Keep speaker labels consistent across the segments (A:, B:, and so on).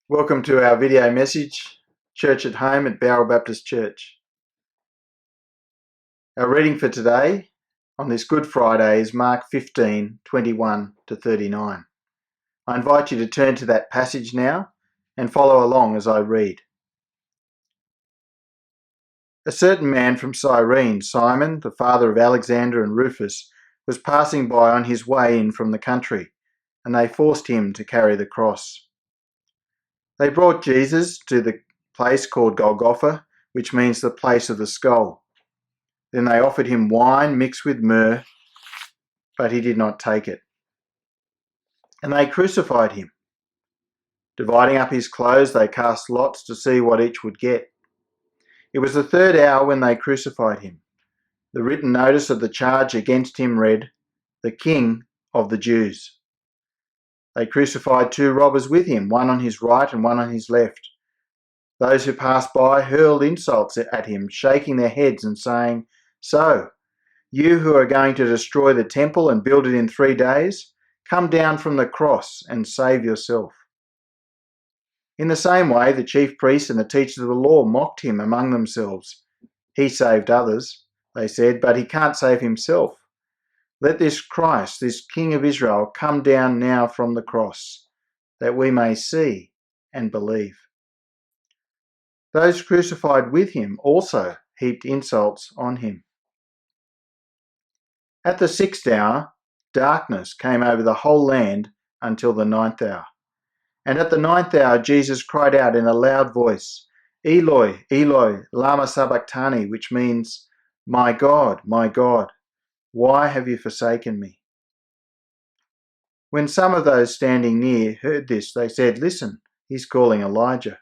A: Welcome to our video message, Church at Home at Bowral Baptist Church. Our reading for today on this Good Friday is Mark 15, 21 to 39. I invite you to turn to that passage now and follow along as I read. A certain man from Cyrene, Simon, the father of Alexander and Rufus, was passing by on his way in from the country, and they forced him to carry the cross. They brought Jesus to the place called Golgotha, which means the place of the skull. Then they offered him wine mixed with myrrh, but he did not take it. And they crucified him. Dividing up his clothes, they cast lots to see what each would get. It was the third hour when they crucified him. The written notice of the charge against him read, "The King of the Jews." They crucified two robbers with him, one on his right and one on his left. Those who passed by hurled insults at him, shaking their heads and saying, "So, you who are going to destroy the temple and build it in 3 days, come down from the cross and save yourself." In the same way, the chief priests and the teachers of the law mocked him among themselves. "He saved others," they said, "but he can't save himself. Let this Christ, this King of Israel, come down now from the cross, that we may see and believe." Those crucified with him also heaped insults on him. At the 6th hour, darkness came over the whole land until the 9th hour. And at the 9th hour, Jesus cried out in a loud voice, "Eloi, Eloi, lama sabachthani," which means, my God, why have you forsaken me?" When some of those standing near heard this, they said, "Listen, he's calling Elijah."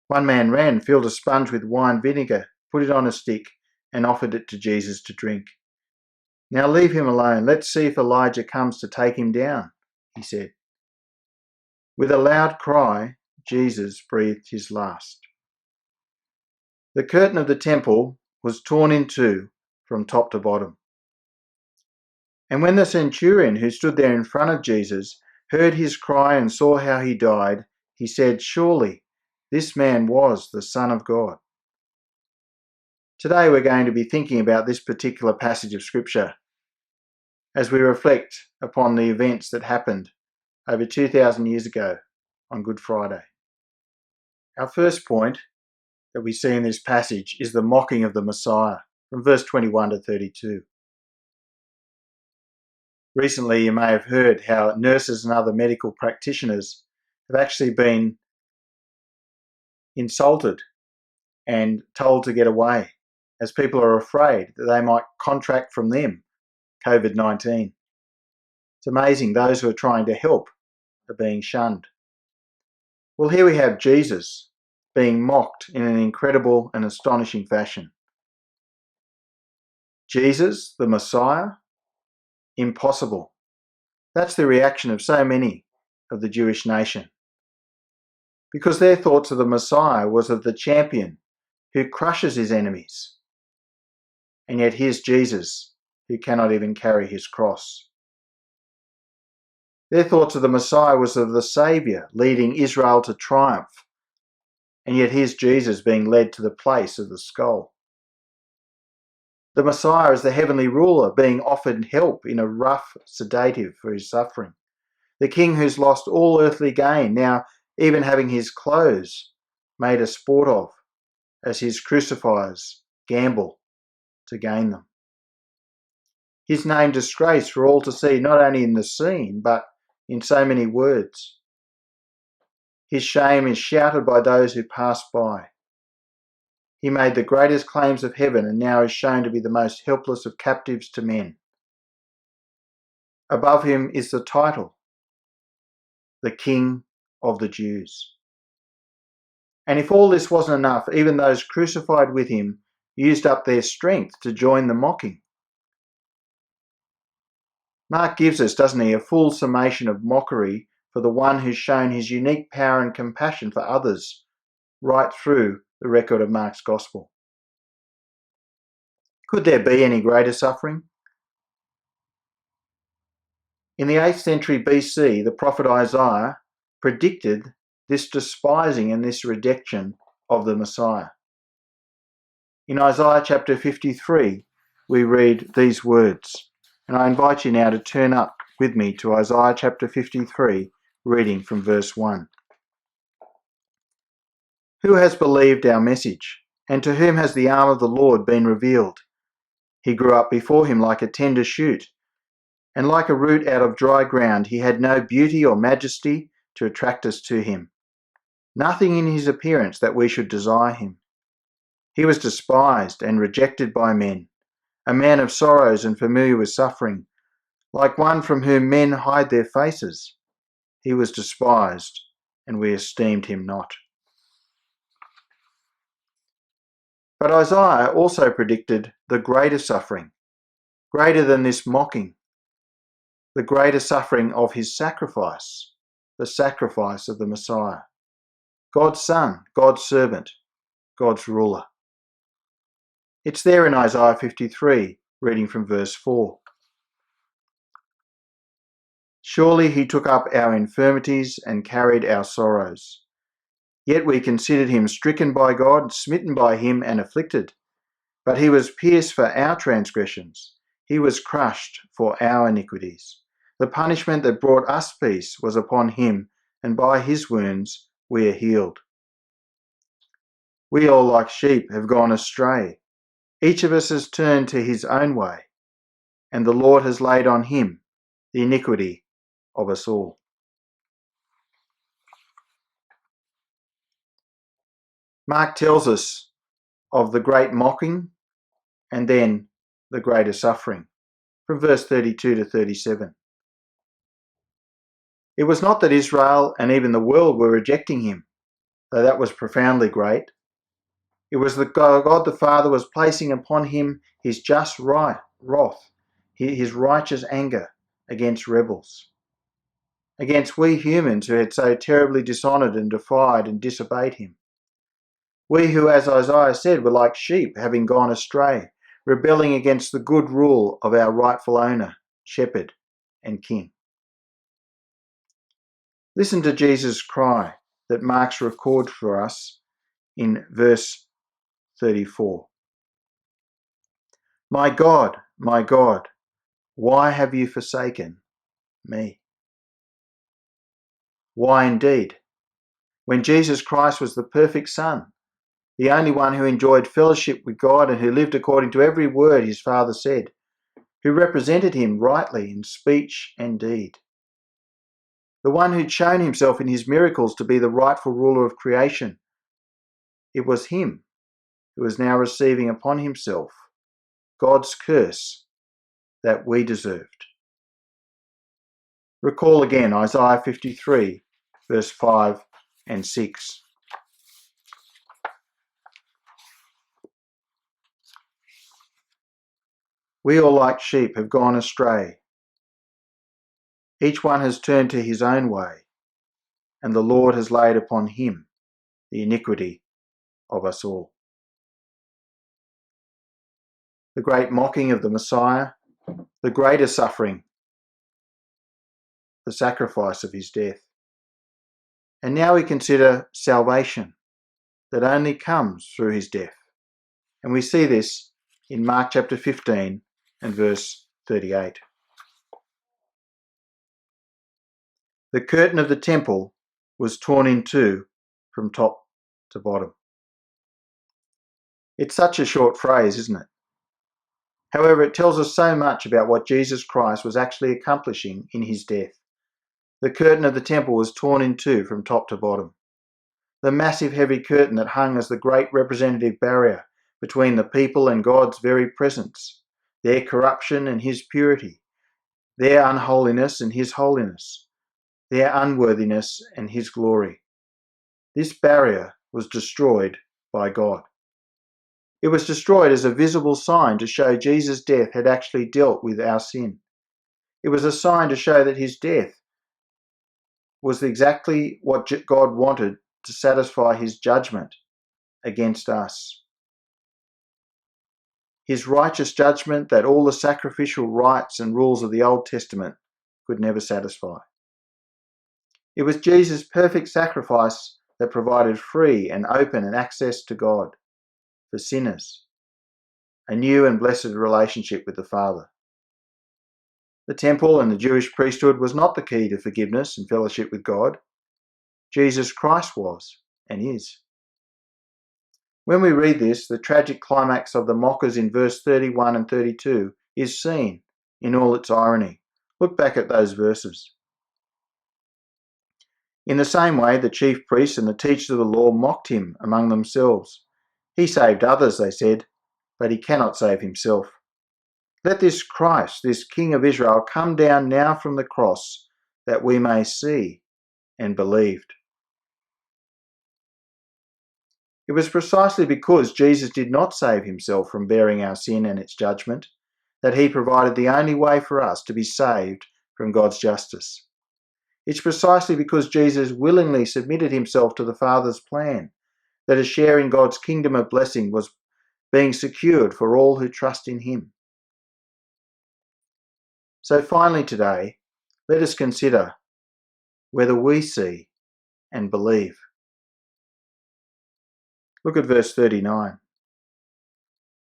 A: One man ran, filled a sponge with wine vinegar, put it on a stick, and offered it to Jesus to drink. "Now leave him alone. Let's see if Elijah comes to take him down," he said. With a loud cry, Jesus breathed his last. The curtain of the temple was torn in two from top to bottom. And when the centurion who stood there in front of Jesus heard his cry and saw how he died, he said, "Surely this man was the Son of God." Today we're going to be thinking about this particular passage of Scripture as we reflect upon the events that happened over 2,000 years ago on Good Friday. Our first point that we see in this passage is the mocking of the Messiah from verse 21 to 32. Recently, you may have heard how nurses and other medical practitioners have actually been insulted and told to get away as people are afraid that they might contract from them COVID-19. It's amazing those who are trying to help are being shunned. Well, here we have Jesus being mocked in an incredible and astonishing fashion. Jesus, the Messiah? Impossible. That's the reaction of so many of the Jewish nation, because their thoughts of the Messiah was of the champion who crushes his enemies. And yet here's Jesus, who cannot even carry his cross. Their thoughts of the Messiah was of the Saviour leading Israel to triumph. And yet here's Jesus being led to the place of the skull. The Messiah is the heavenly ruler being offered help in a rough sedative for his suffering. The king who's lost all earthly gain, now even having his clothes made a sport of, as his crucifiers gamble to gain them. His name disgraced for all to see, not only in the scene, but in so many words. His shame is shouted by those who pass by. He made the greatest claims of heaven and now is shown to be the most helpless of captives to men. Above him is the title, the King of the Jews. And if all this wasn't enough, even those crucified with him used up their strength to join the mocking. Mark gives us, doesn't he, a full summation of mockery for the one who's shown his unique power and compassion for others right through the record of Mark's Gospel. Could there be any greater suffering? In the 8th century BC, the prophet Isaiah predicted this despising and this rejection of the Messiah. In Isaiah chapter 53, we read these words, and I invite you now to turn up with me to Isaiah chapter 53, reading from verse 1. Who has believed our message, and to whom has the arm of the Lord been revealed? He grew up before him like a tender shoot, and like a root out of dry ground. He had no beauty or majesty to attract us to him, nothing in his appearance that we should desire him. He was despised and rejected by men, a man of sorrows and familiar with suffering, like one from whom men hide their faces. He was despised, and we esteemed him not. But Isaiah also predicted the greater suffering, greater than this mocking, the greater suffering of his sacrifice, the sacrifice of the Messiah, God's Son, God's servant, God's ruler. It's there in Isaiah 53, reading from verse 4. Surely he took up our infirmities and carried our sorrows. Yet we considered him stricken by God, smitten by him and afflicted. But he was pierced for our transgressions. He was crushed for our iniquities. The punishment that brought us peace was upon him, and by his wounds we are healed. We all like sheep have gone astray. Each of us has turned to his own way, and the Lord has laid on him the iniquity of us all. Mark tells us of the great mocking and then the greater suffering, from verse 32 to 37. It was not that Israel and even the world were rejecting him, though that was profoundly great. It was that God the Father was placing upon him his just wrath, his righteous anger against rebels, against we humans who had so terribly dishonoured and defied and disobeyed him. We who, as Isaiah said, were like sheep having gone astray, rebelling against the good rule of our rightful owner, shepherd and king. Listen to Jesus' cry that Mark's record for us in verse 34. My God, why have you forsaken me? Why indeed? When Jesus Christ was the perfect Son, the only one who enjoyed fellowship with God and who lived according to every word his Father said, who represented him rightly in speech and deed, the one who'd shown himself in his miracles to be the rightful ruler of creation. It was him who was now receiving upon himself God's curse that we deserved. Recall again Isaiah 53, verse 5 and 6. We all like sheep have gone astray. Each one has turned to his own way, and the Lord has laid upon him the iniquity of us all. The great mocking of the Messiah, the greater suffering, the sacrifice of his death. And now we consider salvation that only comes through his death. And we see this in Mark chapter 15 and verse 38. The curtain of the temple was torn in two from top to bottom. It's such a short phrase, isn't it? However, it tells us so much about what Jesus Christ was actually accomplishing in his death. The curtain of the temple was torn in two from top to bottom. The massive heavy curtain that hung as the great representative barrier between the people and God's very presence, their corruption and his purity, their unholiness and his holiness, their unworthiness and his glory. This barrier was destroyed by God. It was destroyed as a visible sign to show Jesus' death had actually dealt with our sin. It was a sign to show that his death was exactly what God wanted to satisfy his judgment against us. His righteous judgment that all the sacrificial rites and rules of the Old Testament could never satisfy. It was Jesus' perfect sacrifice that provided free and open and access to God for sinners, a new and blessed relationship with the Father. The temple and the Jewish priesthood was not the key to forgiveness and fellowship with God. Jesus Christ was and is. When we read this, the tragic climax of the mockers in verse 31 and 32 is seen in all its irony. Look back at those verses. In the same way, the chief priests and the teachers of the law mocked him among themselves. He saved others, they said, but he cannot save himself. Let this Christ, this King of Israel, come down now from the cross, that we may see and believed. It was precisely because Jesus did not save himself from bearing our sin and its judgment that he provided the only way for us to be saved from God's justice. It's precisely because Jesus willingly submitted himself to the Father's plan that a share in God's kingdom of blessing was being secured for all who trust in him. So finally today, let us consider whether we see and believe. Look at verse 39.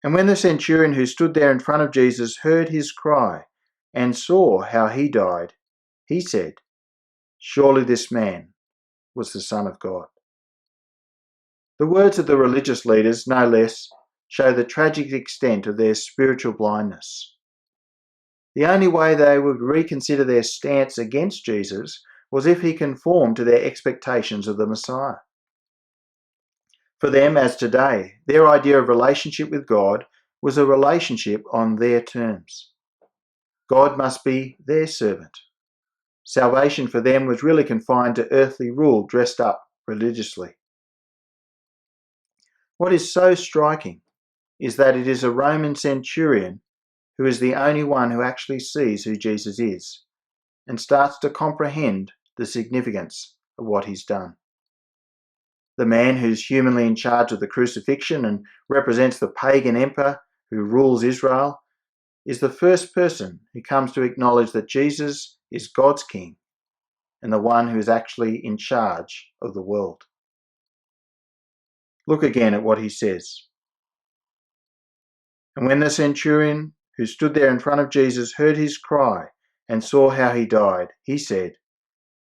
A: And when the centurion who stood there in front of Jesus heard his cry and saw how he died, he said, "Surely this man was the Son of God." The words of the religious leaders, no less, show the tragic extent of their spiritual blindness. The only way they would reconsider their stance against Jesus was if he conformed to their expectations of the Messiah. For them, as today, their idea of relationship with God was a relationship on their terms. God must be their servant. Salvation for them was really confined to earthly rule dressed up religiously. What is so striking is that it is a Roman centurion who is the only one who actually sees who Jesus is and starts to comprehend the significance of what he's done. The man who's humanly in charge of the crucifixion and represents the pagan emperor who rules Israel is the first person who comes to acknowledge that Jesus is God's king and the one who is actually in charge of the world. Look again at what he says. And when the centurion who stood there in front of Jesus heard his cry and saw how he died, he said,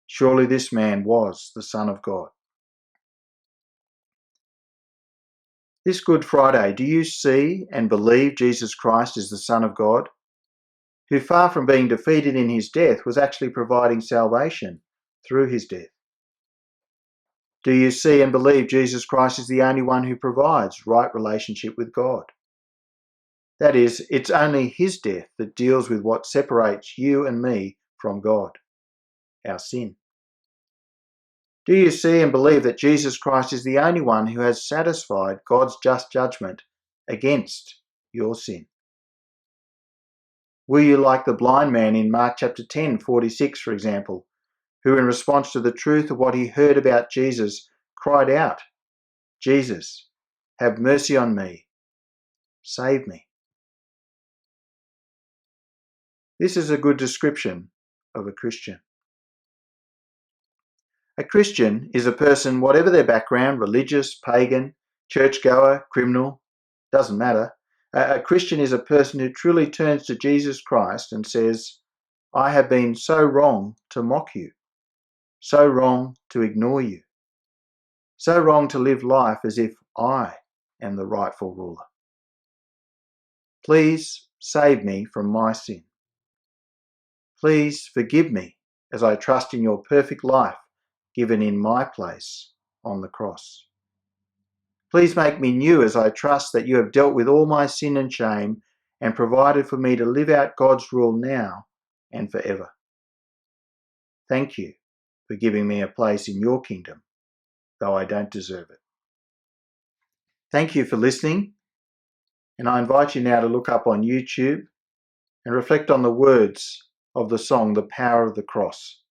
A: "Surely this man was the Son of God." This Good Friday, do you see and believe Jesus Christ is the Son of God, who far from being defeated in his death was actually providing salvation through his death? Do you see and believe Jesus Christ is the only one who provides right relationship with God? That is, it's only his death that deals with what separates you and me from God, our sin. Do you see and believe that Jesus Christ is the only one who has satisfied God's just judgment against your sin? Were you like the blind man in Mark chapter 10:46, for example, who in response to the truth of what he heard about Jesus cried out, "Jesus, have mercy on me, save me"? This is a good description of a Christian. A Christian is a person, whatever their background, religious, pagan, churchgoer, criminal, doesn't matter. A Christian is a person who truly turns to Jesus Christ and says, "I have been so wrong to mock you, so wrong to ignore you, so wrong to live life as if I am the rightful ruler. Please save me from my sin. Please forgive me as I trust in your perfect life given in my place on the cross. Please make me new as I trust that you have dealt with all my sin and shame and provided for me to live out God's rule now and forever. Thank you for giving me a place in your kingdom, though I don't deserve it." Thank you for listening, and I invite you now to look up on YouTube and reflect on the words of the song, "The Power of the Cross."